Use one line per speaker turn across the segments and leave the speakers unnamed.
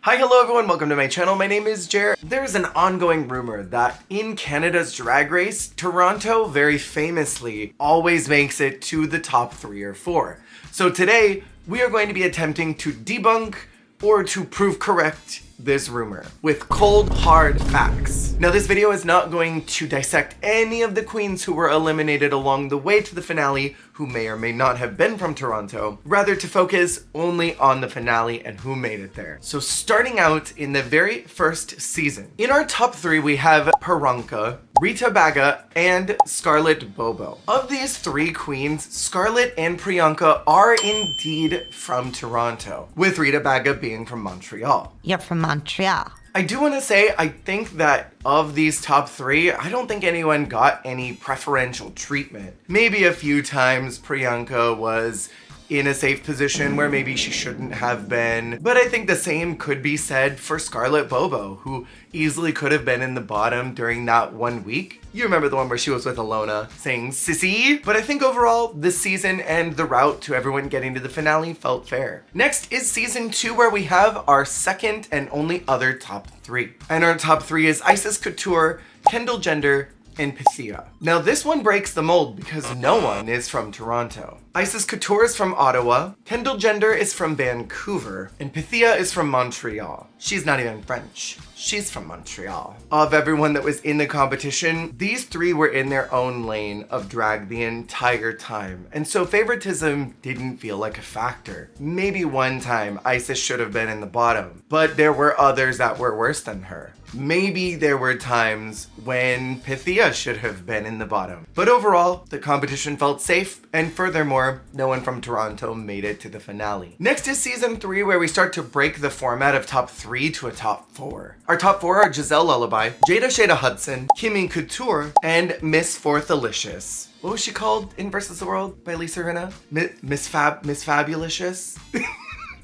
Hi, hello everyone, welcome to my channel. My name is Jer. There's an ongoing rumor that in Canada's Drag Race, Toronto very famously always makes it to the top 3 or 4. So today, we are going to be attempting to debunk or to prove correct this rumor with cold, hard facts. Now, this video is not going to dissect any of the queens who were eliminated along the way to the finale who may or may not have been from Toronto, rather to focus only on the finale and who made it there. So starting out in the very first season, in our top 3 we have Priyanka, Rita Baga, and Scarlett Bobo. Of these 3 queens, Scarlett and Priyanka are indeed from Toronto, with Rita Baga being from Montreal.
You're from Montreal.
I do want to say, I think that of these top 3, I don't think anyone got any preferential treatment. Maybe a few times Priyanka was in a safe position where maybe she shouldn't have been. But I think the same could be said for Scarlett Bobo, who easily could have been in the bottom during that 1 week. You remember the one where she was with Alona saying "sissy"? But I think overall, this season and the route to everyone getting to the finale felt fair. Next is season 2, where we have our second and only other top 3. And our top 3 is Isis Couture, Kendall Jenner, and Pythia. Now this one breaks the mold because no one is from Toronto. Isis Couture is from Ottawa, Kendall Jenner is from Vancouver, and Pythia is from Montreal. She's not even French. She's from Montreal. Of everyone that was in the competition, these 3 were in their own lane of drag the entire time. And so favoritism didn't feel like a factor. Maybe one time Isis should have been in the bottom, but there were others that were worse than her. Maybe there were times when Pythia should have been in the bottom. But overall, the competition felt safe, and furthermore, no one from Toronto made it to the finale. Next is season 3, where we start to break the format of top 3 to a top 4. Our top 4 are Giselle Lullaby, Jada Shada Hudson, Kimmy Couture, and Miss Fourthalicious. What was she called in Versus the World by Lisa Rinna? Miss Fabulicious?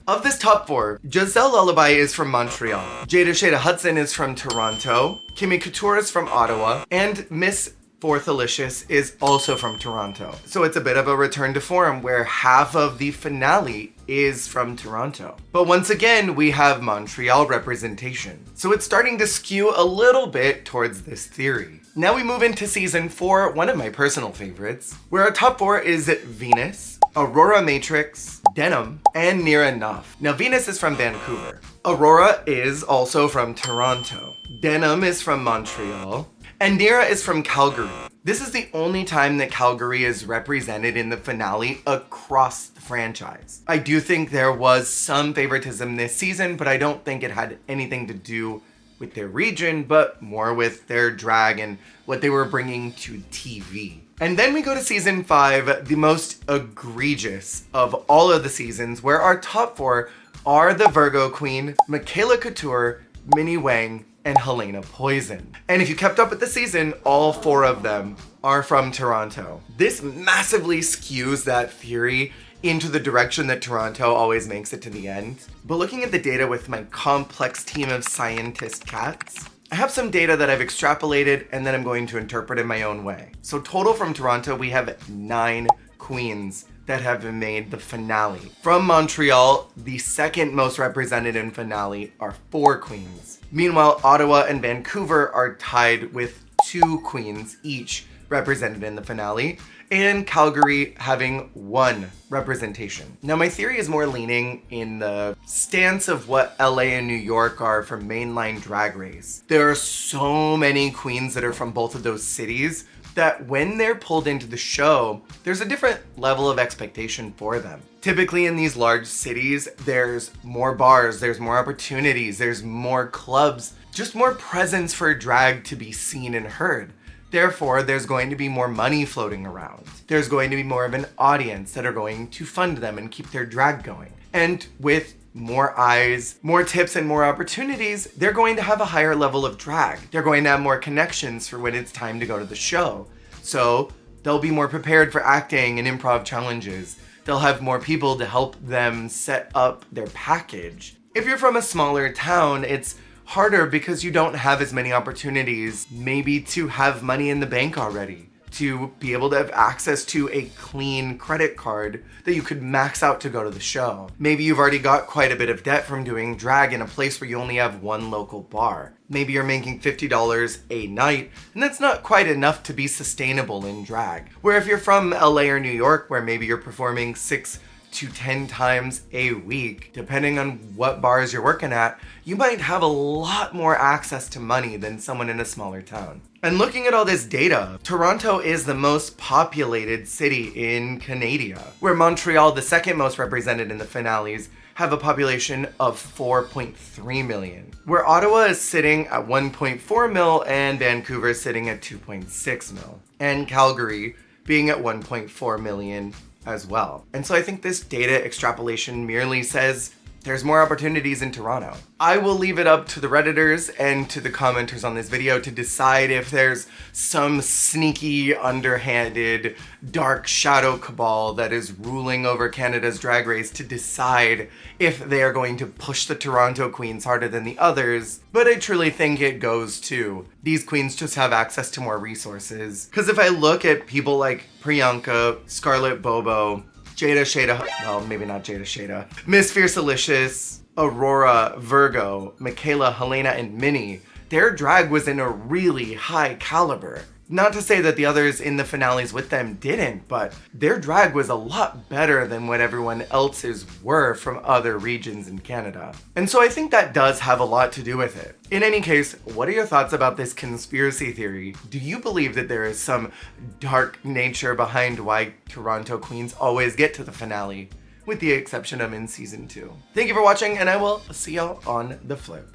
Of this top 4, Giselle Lullaby is from Montreal, Jada Shada Hudson is from Toronto, Kimmy Couture is from Ottawa, and Miss Fourthalicious is also from Toronto. So it's a bit of a return to form where half of the finale is from Toronto. But once again, we have Montreal representation. So it's starting to skew a little bit towards this theory. Now we move into season 4, one of my personal favorites, where our top 4 is Venus, Aurora Matrix, Denim, and Near Enough. Now Venus is from Vancouver. Aurora is also from Toronto. Denim is from Montreal. And Nira is from Calgary. This is the only time that Calgary is represented in the finale across the franchise. I do think there was some favoritism this season, but I don't think it had anything to do with their region, but more with their drag and what they were bringing to TV. And then we go to season 5, the most egregious of all of the seasons, where our top 4 are the Virgo Queen, Michaela Couture, Minnie Wang, and Helena Poison. And if you kept up with the season, all 4 of them are from Toronto. This massively skews that theory into the direction that Toronto always makes it to the end. But looking at the data with my complex team of scientist cats, I have some data that I've extrapolated and then I'm going to interpret in my own way. So total from Toronto, we have 9 queens that have made the finale. From Montreal, the second most represented in finale are 4 queens. Meanwhile, Ottawa and Vancouver are tied with 2 queens each represented in the finale, and Calgary having 1 representation. Now my theory is more leaning in the stance of what LA and New York are for mainline Drag Race. There are so many queens that are from both of those cities that when they're pulled into the show, there's a different level of expectation for them. Typically in these large cities, there's more bars, there's more opportunities, there's more clubs, just more presence for drag to be seen and heard. Therefore, there's going to be more money floating around. There's going to be more of an audience that are going to fund them and keep their drag going. And with more eyes, more tips, and more opportunities, they're going to have a higher level of drag. They're going to have more connections for when it's time to go to the show. So they'll be more prepared for acting and improv challenges. They'll have more people to help them set up their package. If you're from a smaller town, it's harder because you don't have as many opportunities maybe to have money in the bank already, to be able to have access to a clean credit card that you could max out to go to the show. Maybe you've already got quite a bit of debt from doing drag in a place where you only have one local bar. Maybe you're making $50 a night, and that's not quite enough to be sustainable in drag. Where if you're from LA or New York, where maybe you're performing 6 to 10 times a week, depending on what bars you're working at, you might have a lot more access to money than someone in a smaller town. And looking at all this data, Toronto is the most populated city in Canada, where Montreal, the second most represented in the finales, have a population of 4.3 million, where Ottawa is sitting at 1.4 mil and Vancouver is sitting at 2.6 mil, and Calgary being at 1.4 million as well. And so I think this data extrapolation merely says there's more opportunities in Toronto. I will leave it up to the Redditors and to the commenters on this video to decide if there's some sneaky, underhanded, dark shadow cabal that is ruling over Canada's Drag Race to decide if they are going to push the Toronto queens harder than the others. But I truly think it goes to these queens just have access to more resources. Because if I look at people like Priyanka, Scarlett Bobo, Jada Shada, well, maybe not Jada Shada, Miss Fiercelicious, Aurora, Virgo, Michaela, Helena, and Minnie, their drag was in a really high caliber. Not to say that the others in the finales with them didn't, but their drag was a lot better than what everyone else's were from other regions in Canada. And so I think that does have a lot to do with it. In any case, what are your thoughts about this conspiracy theory? Do you believe that there is some dark nature behind why Toronto queens always get to the finale, with the exception of in season 2? Thank you for watching, and I will see y'all on the flip.